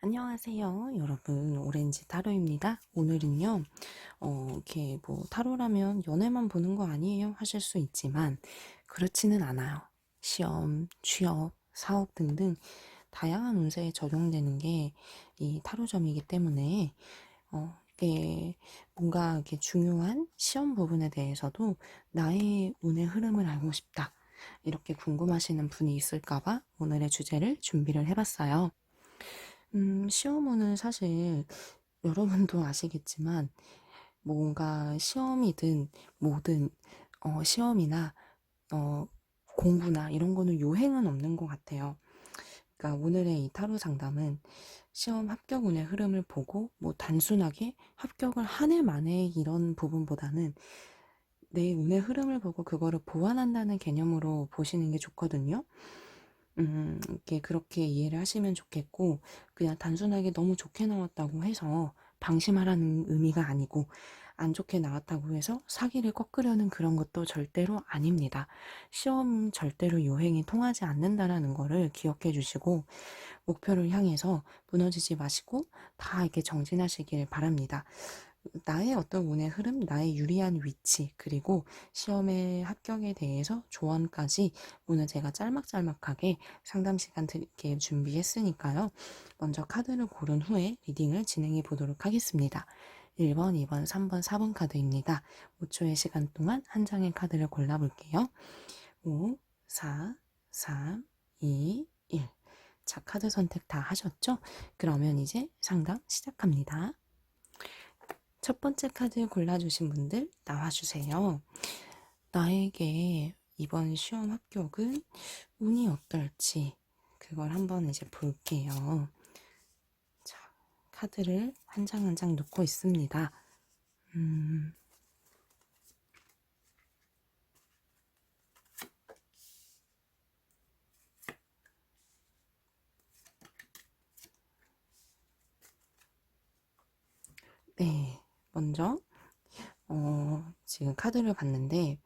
안녕하세요, 여러분. 오렌지 타로입니다. 오늘은요, 이렇게 뭐 타로라면 연애만 보는 거 아니에요? 하실 수 있지만, 그렇지는 않아요. 시험, 취업, 사업 등등 다양한 운세에 적용되는 게 이 타로점이기 때문에, 이게 뭔가 이렇게 중요한 시험 부분에 대해서도 나의 운의 흐름을 알고 싶다. 이렇게 궁금하시는 분이 있을까봐 오늘의 주제를 준비를 해봤어요. 시험은 사실 여러분도 아시겠지만 뭔가 시험이든 뭐든 시험이나 어, 공부나 이런 거는 요행은 없는 것 같아요. 그러니까 오늘의 이 타로 상담은 시험 합격운의 흐름을 보고 뭐 단순하게 합격을 한 해 만에 이런 부분보다는 내 운의 흐름을 보고 그거를 보완한다는 개념으로 보시는 게 좋거든요. 이렇게 그렇게 이해를 하시면 좋겠고, 그냥 단순하게 너무 좋게 나왔다고 해서 방심하라는 의미가 아니고, 안 좋게 나왔다고 해서 사기를 꺾으려는 그런 것도 절대로 아닙니다. 시험 절대로 요행이 통하지 않는다라는 거를 기억해 주시고, 목표를 향해서 무너지지 마시고, 다 이렇게 정진하시길 바랍니다. 나의 어떤 운의 흐름, 나의 유리한 위치, 그리고 시험의 합격에 대해서 조언까지 오늘 제가 짤막짤막하게 상담 시간 드릴게 준비했으니까요. 먼저 카드를 고른 후에 리딩을 진행해 보도록 하겠습니다. 1번, 2번, 3번, 4번 카드입니다. 5초의 시간 동안 한 장의 카드를 골라볼게요. 5, 4, 3, 2, 1. 자, 카드 선택 다 하셨죠? 그러면 이제 상담 시작합니다. 첫 번째 카드 골라주신 분들 나와주세요. 나에게 이번 시험 합격은 운이 어떨지 그걸 한번 이제 볼게요. 자, 카드를 한 장 한 장 놓고 있습니다. 네, 먼저 지금 카드를 봤는데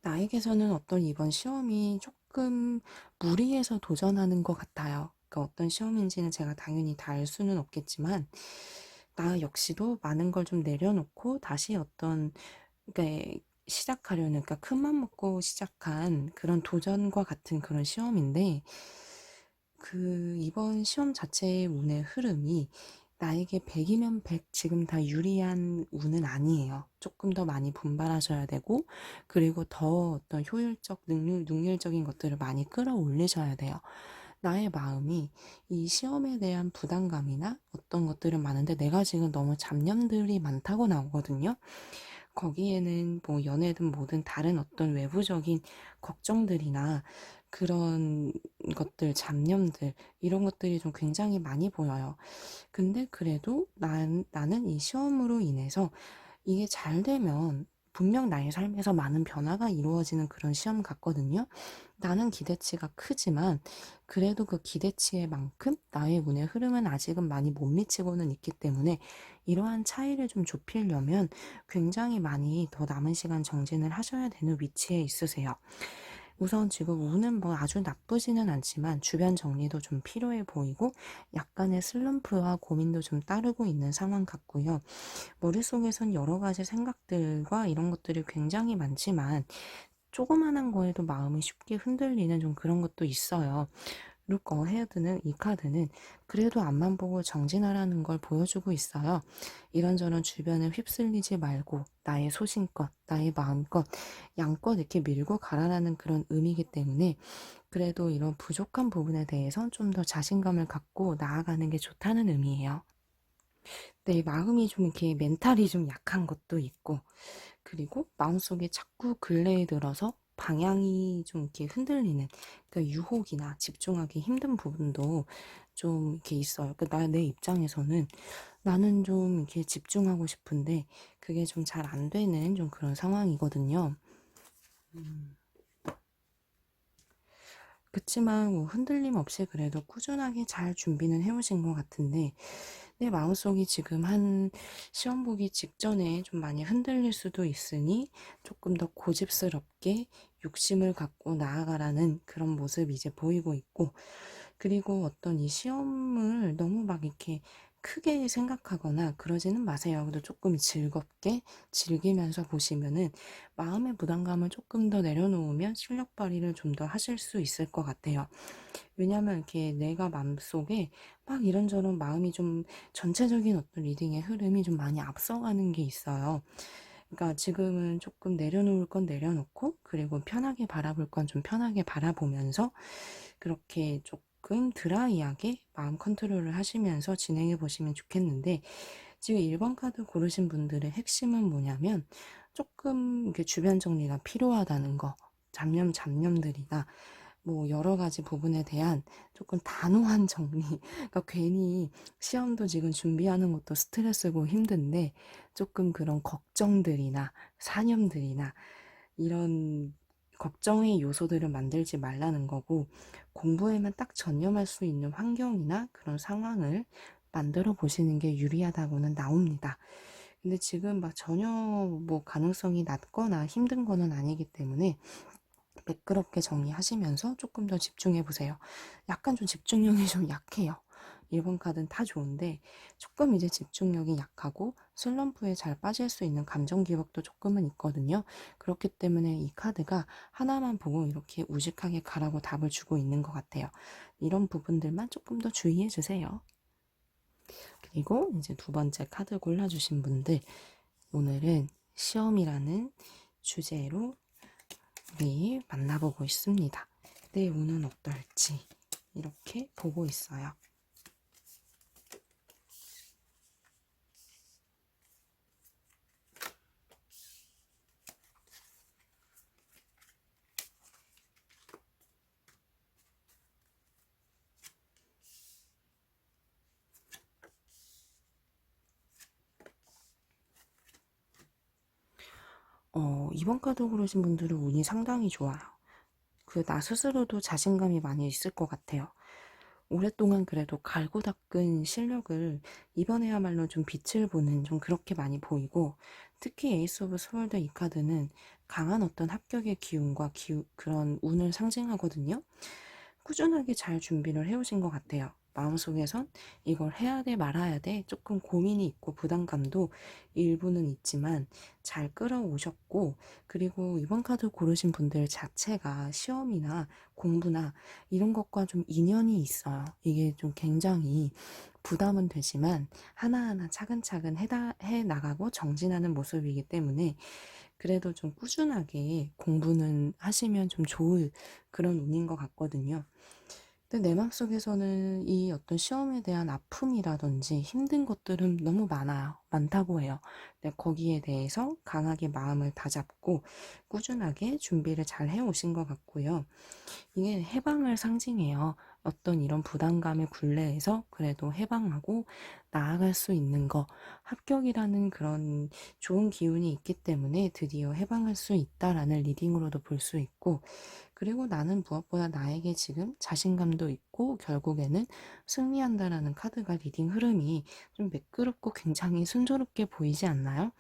나에게서는 어떤 이번 시험이 조금 무리해서 도전하는 것 같아요. 그러니까 어떤 시험인지는 제가 당연히 다 알 수는 없겠지만 나 역시도 많은 걸 좀 내려놓고 다시 어떤 그러니까 시작하려는 그러니까 큰맘 먹고 시작한 그런 도전과 같은 그런 시험인데 그 이번 시험 자체의 운의 흐름이 나에게 100이면 100 지금 다 유리한 운은 아니에요. 조금 더 많이 분발하셔야 되고, 그리고 더 어떤 효율적, 능률적인 것들을 많이 끌어올리셔야 돼요. 나의 마음이 이 시험에 대한 부담감이나 어떤 것들은 많은데 내가 지금 너무 잡념들이 많다고 나오거든요. 거기에는 뭐 연애든 뭐든 다른 어떤 외부적인 걱정들이나 그런 것들, 잡념들, 이런 것들이 좀 굉장히 많이 보여요. 근데 그래도 나는 이 시험으로 인해서 이게 잘 되면 분명 나의 삶에서 많은 변화가 이루어지는 그런 시험 같거든요. 나는 기대치가 크지만 그래도 그 기대치의 만큼 나의 운의 흐름은 아직은 많이 못 미치고는 있기 때문에 이러한 차이를 좀 좁히려면 굉장히 많이 더 남은 시간 정진을 하셔야 되는 위치에 있으세요. 우선 지금 운은 뭐 아주 나쁘지는 않지만 주변 정리도 좀 필요해 보이고 약간의 슬럼프와 고민도 좀 따르고 있는 상황 같고요. 머릿속에선 여러 가지 생각들과 이런 것들이 굉장히 많지만 조그만한 거에도 마음이 쉽게 흔들리는 좀 그런 것도 있어요. 룩 어헤드는 이 카드는 그래도 앞만 보고 정진하라는 걸 보여주고 있어요. 이런저런 주변을 휩쓸리지 말고 나의 소신껏, 나의 마음껏 양껏 이렇게 밀고 가라라는 그런 의미이기 때문에 그래도 이런 부족한 부분에 대해서 좀 더 자신감을 갖고 나아가는 게 좋다는 의미예요. 내 마음이 좀 이렇게 멘탈이 좀 약한 것도 있고 그리고 마음속에 자꾸 근래에 들어서 방향이 좀 이렇게 흔들리는 그 유혹이나 집중하기 힘든 부분도 좀 이렇게 있어요. 내 입장에서는 나는 좀 이렇게 집중하고 싶은데 그게 좀 잘 안 되는 좀 그런 상황이거든요. 그치만 뭐 흔들림 없이 그래도 꾸준하게 잘 준비는 해오신 것 같은데 내 마음속이 지금 한 시험 보기 직전에 좀 많이 흔들릴 수도 있으니 조금 더 고집스럽게 욕심을 갖고 나아가라는 그런 모습이 이제 보이고 있고 그리고 어떤 이 시험을 너무 막 이렇게 크게 생각하거나 그러지는 마세요. 그래도 조금 즐겁게 즐기면서 보시면은 마음의 부담감을 조금 더 내려놓으면 실력 발휘를 좀 더 하실 수 있을 것 같아요. 왜냐하면 이렇게 내가 마음속에 막 이런저런 마음이 좀 전체적인 어떤 리딩의 흐름이 좀 많이 앞서가는 게 있어요. 그러니까 지금은 조금 내려놓을 건 내려놓고 그리고 편하게 바라볼 건 좀 편하게 바라보면서 그렇게 조금 드라이하게 마음 컨트롤을 하시면서 진행해 보시면 좋겠는데 지금 1번 카드 고르신 분들의 핵심은 뭐냐면 조금 이렇게 주변 정리가 필요하다는 거, 잡념들이나 뭐 여러 가지 부분에 대한 조금 단호한 정리. 그러니까 괜히 시험도 지금 준비하는 것도 스트레스고 힘든데 조금 그런 걱정들이나 사념들이나 이런 걱정의 요소들을 만들지 말라는 거고 공부에만 딱 전념할 수 있는 환경이나 그런 상황을 만들어 보시는 게 유리하다고는 나옵니다. 근데 지금 막 전혀 뭐 가능성이 낮거나 힘든 거는 아니기 때문에 매끄럽게 정리하시면서 조금 더 집중해 보세요. 약간 좀 집중력이 좀 약해요. 1번 카드는 다 좋은데 조금 이제 집중력이 약하고 슬럼프에 잘 빠질 수 있는 감정 기복도 조금은 있거든요. 그렇기 때문에 이 카드가 하나만 보고 이렇게 우직하게 가라고 답을 주고 있는 것 같아요. 이런 부분들만 조금 더 주의해 주세요. 그리고 이제 두 번째 카드 골라주신 분들 오늘은 시험이라는 주제로 우리 만나보고 있습니다. 내 운은 어떨지 이렇게 보고 있어요. 이번 카드 고르신 분들은 운이 상당히 좋아요. 나 스스로도 자신감이 많이 있을 것 같아요. 오랫동안 그래도 갈고 닦은 실력을 이번에야말로 좀 빛을 보는 좀 그렇게 많이 보이고 특히 에이스 오브 스월드 이 카드는 강한 어떤 합격의 기운과 그런 운을 상징하거든요. 꾸준하게 잘 준비를 해오신 것 같아요. 마음속에선 이걸 해야 돼 말아야 돼 조금 고민이 있고 부담감도 일부는 있지만 잘 끌어오셨고 그리고 이번 카드 고르신 분들 자체가 시험이나 공부나 이런 것과 좀 인연이 있어요. 이게 좀 굉장히 부담은 되지만 하나하나 차근차근 해 나가고 정진하는 모습이기 때문에 그래도 좀 꾸준하게 공부는 하시면 좀 좋을 그런 운인 것 같거든요. 근데 내 맘속에서는 이 어떤 시험에 대한 아픔이라든지 힘든 것들은 너무 많아요. 많다고 해요. 근데 거기에 대해서 강하게 마음을 다잡고 꾸준하게 준비를 잘 해오신 것 같고요. 이게 해방을 상징해요. 어떤 이런 부담감의 굴레에서 그래도 해방하고 나아갈 수 있는 거, 합격이라는 그런 좋은 기운이 있기 때문에 드디어 해방할 수 있다라는 리딩으로도 볼 수 있고, 그리고 나는 무엇보다 나에게 지금 자신감도 있고 결국에는 승리한다라는 카드가 리딩 흐름이 좀 매끄럽고 굉장히 순조롭게 보이지 않나요?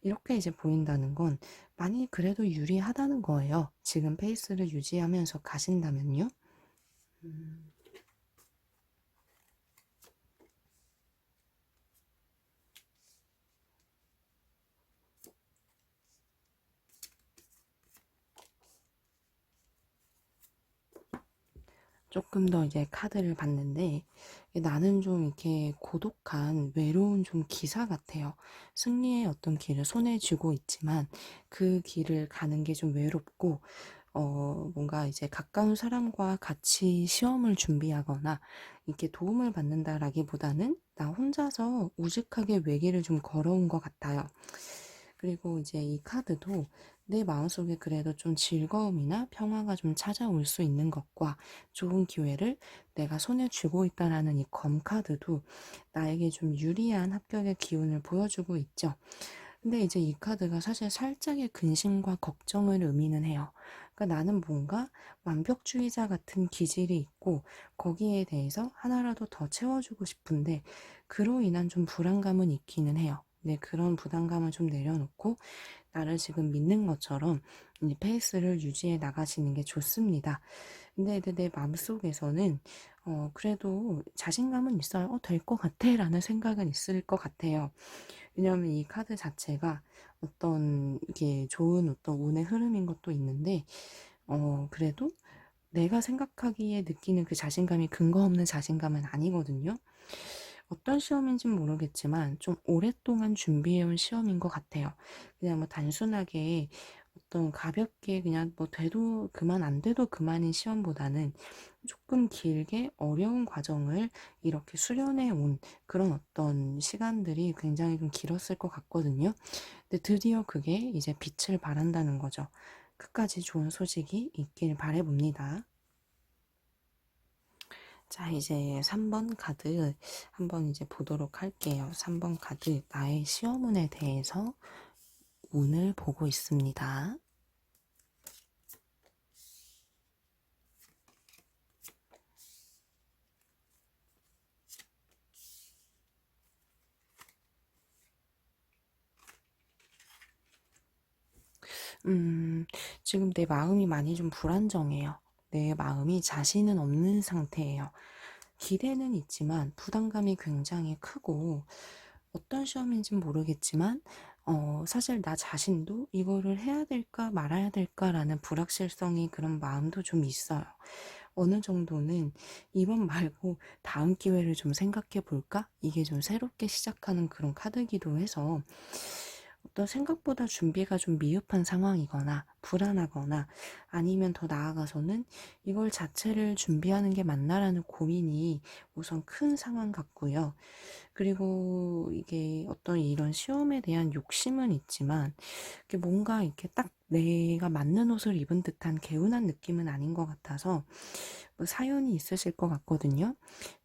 이렇게 이제 보인다는 건 많이 그래도 유리하다는 거예요. 지금 페이스를 유지하면서 가신다면요. 음, 조금 더 이제 카드를 봤는데 나는 좀 이렇게 고독한 외로운 좀 기사 같아요. 승리의 어떤 길을 손에 쥐고 있지만 그 길을 가는 게 좀 외롭고 뭔가 이제 가까운 사람과 같이 시험을 준비하거나 이렇게 도움을 받는다라기보다는 나 혼자서 우직하게 외길을 좀 걸어온 것 같아요. 그리고 이제 이 카드도 내 마음속에 그래도 좀 즐거움이나 평화가 좀 찾아올 수 있는 것과 좋은 기회를 내가 손에 쥐고 있다라는 이 검 카드도 나에게 좀 유리한 합격의 기운을 보여주고 있죠. 근데 이제 이 카드가 사실 살짝의 근심과 걱정을 의미는 해요. 그러니까 나는 뭔가 완벽주의자 같은 기질이 있고 거기에 대해서 하나라도 더 채워주고 싶은데 그로 인한 좀 불안감은 있기는 해요. 네, 그런 부담감을 좀 내려놓고 나를 지금 믿는 것처럼 이 페이스를 유지해 나가시는 게 좋습니다. 근데 내 마음속에서는 그래도 자신감은 있어요. 될 것 같아 라는 생각은 있을 것 같아요. 왜냐하면 이 카드 자체가 어떤 이게 좋은 어떤 운의 흐름인 것도 있는데 그래도 내가 생각하기에 느끼는 그 자신감이 근거 없는 자신감은 아니거든요. 어떤 시험인지는 모르겠지만 좀 오랫동안 준비해온 시험인 것 같아요. 그냥 뭐 단순하게 어떤 가볍게 그냥 뭐 돼도 그만 안 돼도 그만인 시험보다는 조금 길게 어려운 과정을 이렇게 수련해 온 그런 어떤 시간들이 굉장히 좀 길었을 것 같거든요. 근데 드디어 그게 이제 빛을 발한다는 거죠. 끝까지 좋은 소식이 있길 바라봅니다. 자, 이제 3번 카드 한번 이제 보도록 할게요. 3번 카드, 나의 시험운에 대해서 운을 보고 있습니다. 음, 지금 내 마음이 많이 좀 불안정해요. 내 마음이 자신은 없는 상태예요. 기대는 있지만 부담감이 굉장히 크고 어떤 시험인지는 모르겠지만 사실 나 자신도 이거를 해야 될까 말아야 될까라는 불확실성이 그런 마음도 좀 있어요. 어느 정도는 이번 말고 다음 기회를 좀 생각해 볼까? 이게 좀 새롭게 시작하는 그런 카드기도 해서 어떤 생각보다 준비가 좀 미흡한 상황이거나 불안하거나 아니면 더 나아가서는 이걸 자체를 준비하는 게 맞나라는 고민이 우선 큰 상황 같고요. 그리고 이게 어떤 이런 시험에 대한 욕심은 있지만 이게 뭔가 이렇게 딱 내가 맞는 옷을 입은 듯한 개운한 느낌은 아닌 것 같아서 뭐 사연이 있으실 것 같거든요.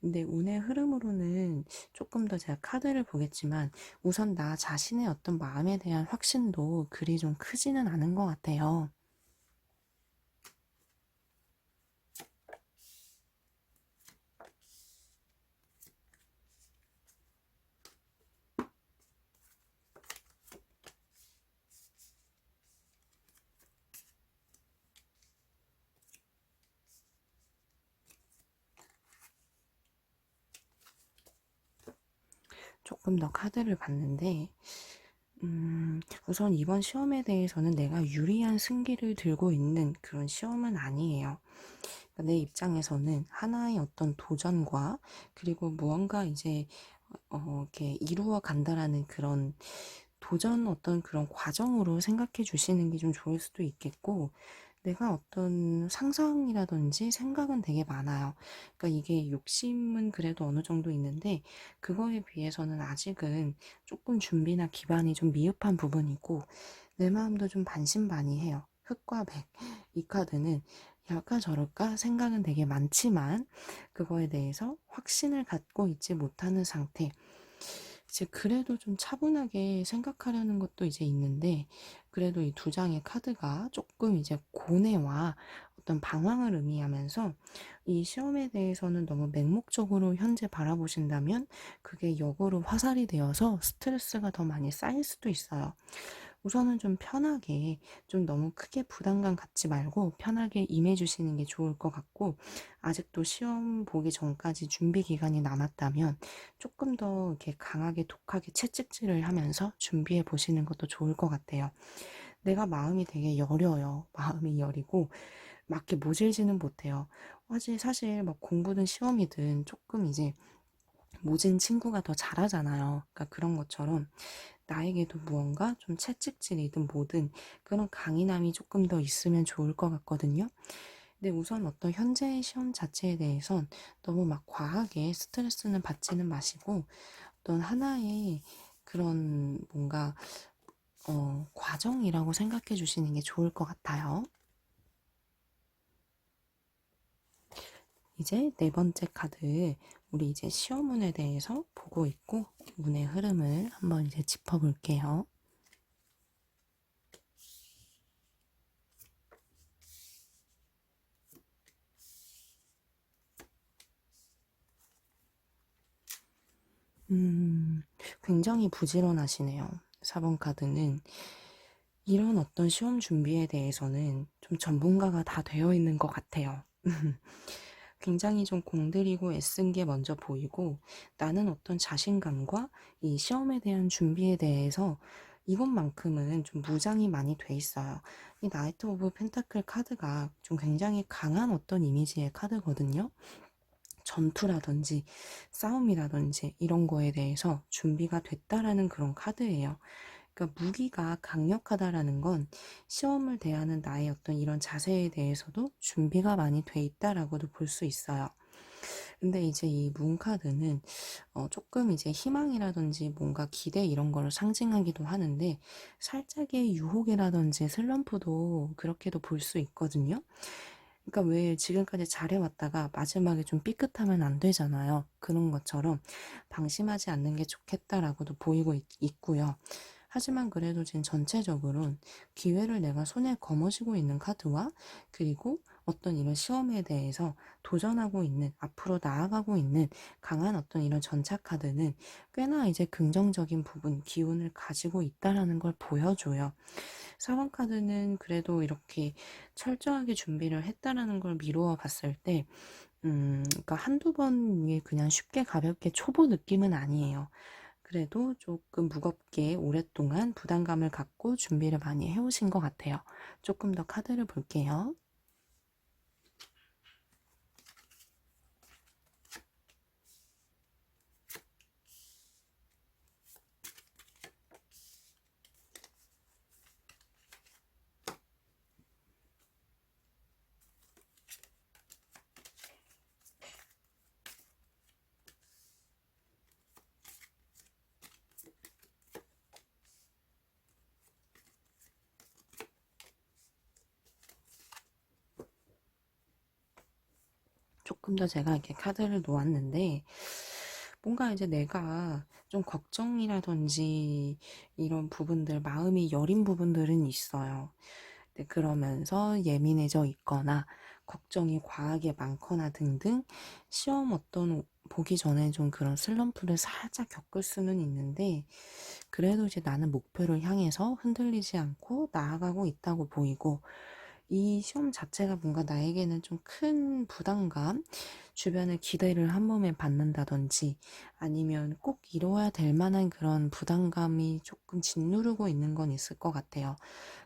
근데 운의 흐름으로는 조금 더 제가 카드를 보겠지만 우선 나 자신의 어떤 마음에 대한 확신도 그리 좀 크지는 않은 것 같아요. 조금 더 카드를 봤는데 우선 이번 시험에 대해서는 내가 유리한 승기를 들고 있는 그런 시험은 아니에요. 그러니까 내 입장에서는 하나의 어떤 도전과 그리고 무언가 이제 이렇게 이루어 간다라는 그런 도전 어떤 그런 과정으로 생각해 주시는 게 좀 좋을 수도 있겠고, 내가 어떤 상상이라든지 생각은 되게 많아요. 그러니까 이게 욕심은 그래도 어느 정도 있는데, 그거에 비해서는 아직은 조금 준비나 기반이 좀 미흡한 부분이고, 내 마음도 좀 반신반의해요. 흑과 백. 이 카드는 약까 저럴까 생각은 되게 많지만, 그거에 대해서 확신을 갖고 있지 못하는 상태. 이제 그래도 좀 차분하게 생각하려는 것도 이제 있는데, 그래도 이 두 장의 카드가 조금 이제 고뇌와 어떤 방황을 의미하면서 이 시험에 대해서는 너무 맹목적으로 현재 바라보신다면 그게 역으로 화살이 되어서 스트레스가 더 많이 쌓일 수도 있어요. 우선은 좀 편하게, 좀 너무 크게 부담감 갖지 말고 편하게 임해주시는 게 좋을 것 같고, 아직도 시험 보기 전까지 준비 기간이 남았다면 조금 더 이렇게 강하게 독하게 채찍질을 하면서 준비해 보시는 것도 좋을 것 같아요. 내가 마음이 되게 여려요. 마음이 여리고 막 이렇게 모질지는 못해요. 사실 막 공부든 시험이든 조금 이제 모진 친구가 더 잘하잖아요. 그러니까 그런 것처럼 나에게도 무언가 좀 채찍질이든 뭐든 그런 강인함이 조금 더 있으면 좋을 것 같거든요. 근데 우선 어떤 현재의 시험 자체에 대해선 너무 막 과하게 스트레스는 받지는 마시고 어떤 하나의 그런 뭔가 과정이라고 생각해 주시는 게 좋을 것 같아요. 이제 네 번째 카드, 우리 이제 시험운에 대해서 보고 있고 운의 흐름을 한번 이제 짚어볼게요. 굉장히 부지런하시네요. 4번 카드는 이런 어떤 시험 준비에 대해서는 좀 전문가가 다 되어 있는 것 같아요. 굉장히 좀 공들이고 애쓴 게 먼저 보이고 나는 어떤 자신감과 이 시험에 대한 준비에 대해서 이것만큼은 좀 무장이 많이 돼 있어요. 이 나이트 오브 펜타클 카드가 좀 굉장히 강한 어떤 이미지의 카드거든요. 전투라든지 싸움이라든지 이런 거에 대해서 준비가 됐다라는 그런 카드예요. 그러니까 무기가 강력하다라는 건 시험을 대하는 나의 어떤 이런 자세에 대해서도 준비가 많이 돼 있다라고도 볼 수 있어요. 근데 이제 이 문 카드는 조금 이제 희망이라든지 뭔가 기대 이런 거를 상징하기도 하는데 살짝의 유혹이라든지 슬럼프도 그렇게도 볼 수 있거든요. 그러니까 왜 지금까지 잘해왔다가 마지막에 좀 삐끗하면 안 되잖아요. 그런 것처럼 방심하지 않는 게 좋겠다라고도 보이고 있고요. 하지만 그래도 지금 전체적으로는 기회를 내가 손에 거머쥐고 있는 카드와 그리고 어떤 이런 시험에 대해서 도전하고 있는, 앞으로 나아가고 있는 강한 어떤 이런 전차 카드는 꽤나 이제 긍정적인 부분, 기운을 가지고 있다라는 걸 보여줘요. 4번 카드는 그래도 이렇게 철저하게 준비를 했다라는 걸 미루어 봤을 때, 그러니까 한두 번이 그냥 쉽게 가볍게 초보 느낌은 아니에요. 그래도 조금 무겁게 오랫동안 부담감을 갖고 준비를 많이 해오신 것 같아요. 조금 더 카드를 볼게요. 조금 더 제가 이렇게 카드를 놓았는데, 뭔가 이제 내가 좀 걱정이라든지 이런 부분들, 마음이 여린 부분들은 있어요. 네, 그러면서 예민해져 있거나 걱정이 과하게 많거나 등등 시험 어떤 보기 전에 좀 그런 슬럼프를 살짝 겪을 수는 있는데 그래도 이제 나는 목표를 향해서 흔들리지 않고 나아가고 있다고 보이고 이 시험 자체가 뭔가 나에게는 좀 큰 부담감, 주변의 기대를 한 몸에 받는다든지 아니면 꼭 이루어야 될 만한 그런 부담감이 조금 짓누르고 있는 건 있을 것 같아요.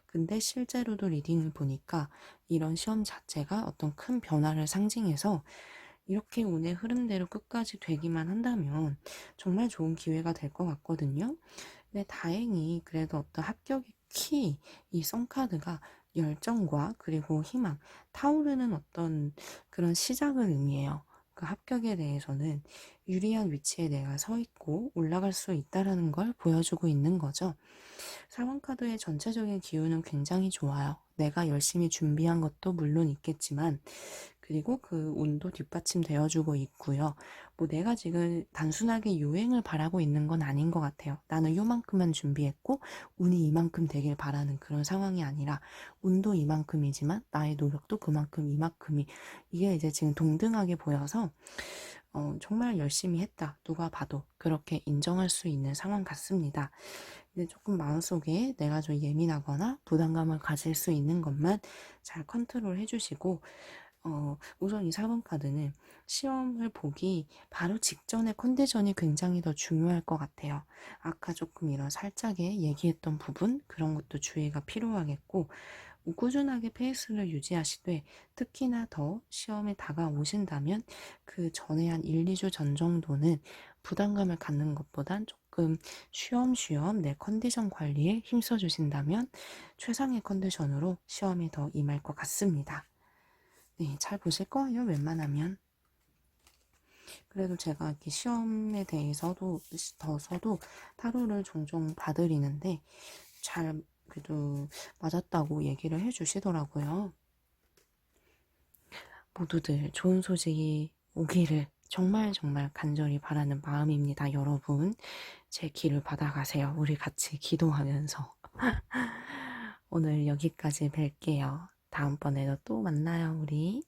근데 실제로도 리딩을 보니까 이런 시험 자체가 어떤 큰 변화를 상징해서 이렇게 운의 흐름대로 끝까지 되기만 한다면 정말 좋은 기회가 될 것 같거든요. 근데 다행히 그래도 어떤 합격의 키, 이 썬카드가 열정과 그리고 희망, 타오르는 어떤 그런 시작을 의미해요. 그 합격에 대해서는 유리한 위치에 내가 서 있고 올라갈 수 있다라는 걸 보여주고 있는 거죠. 사원카드의 전체적인 기운은 굉장히 좋아요. 내가 열심히 준비한 것도 물론 있겠지만, 그리고 그 운도 뒷받침되어주고 있고요. 뭐 내가 지금 단순하게 요행을 바라고 있는 건 아닌 것 같아요. 나는 요만큼만 준비했고, 운이 이만큼 되길 바라는 그런 상황이 아니라, 운도 이만큼이지만, 나의 노력도 그만큼 이만큼이, 이게 이제 지금 동등하게 보여서, 정말 열심히 했다. 누가 봐도 그렇게 인정할 수 있는 상황 같습니다. 근데 조금 마음속에 내가 좀 예민하거나 부담감을 가질 수 있는 것만 잘 컨트롤 해주시고, 우선 이 4번 카드는 시험을 보기 바로 직전의 컨디션이 굉장히 더 중요할 것 같아요. 아까 조금 이런 살짝의 얘기했던 부분, 그런 것도 주의가 필요하겠고, 꾸준하게 페이스를 유지하시되 특히나 더 시험에 다가오신다면 그 전에 한 1, 2주 전 정도는 부담감을 갖는 것보단 조금 쉬엄쉬엄 내 컨디션 관리에 힘써 주신다면 최상의 컨디션으로 시험에 더 임할 것 같습니다. 네, 잘 보실 거예요, 웬만하면. 그래도 제가 이렇게 시험에 대해서도 더서도 타로를 종종 봐드리는데 잘 그래도 맞았다고 얘기를 해주시더라고요. 모두들 좋은 소식이 오기를 정말 정말 간절히 바라는 마음입니다, 여러분. 제 길을 받아가세요. 우리 같이 기도하면서. 오늘 여기까지 뵐게요. 다음번에도 또 만나요, 우리.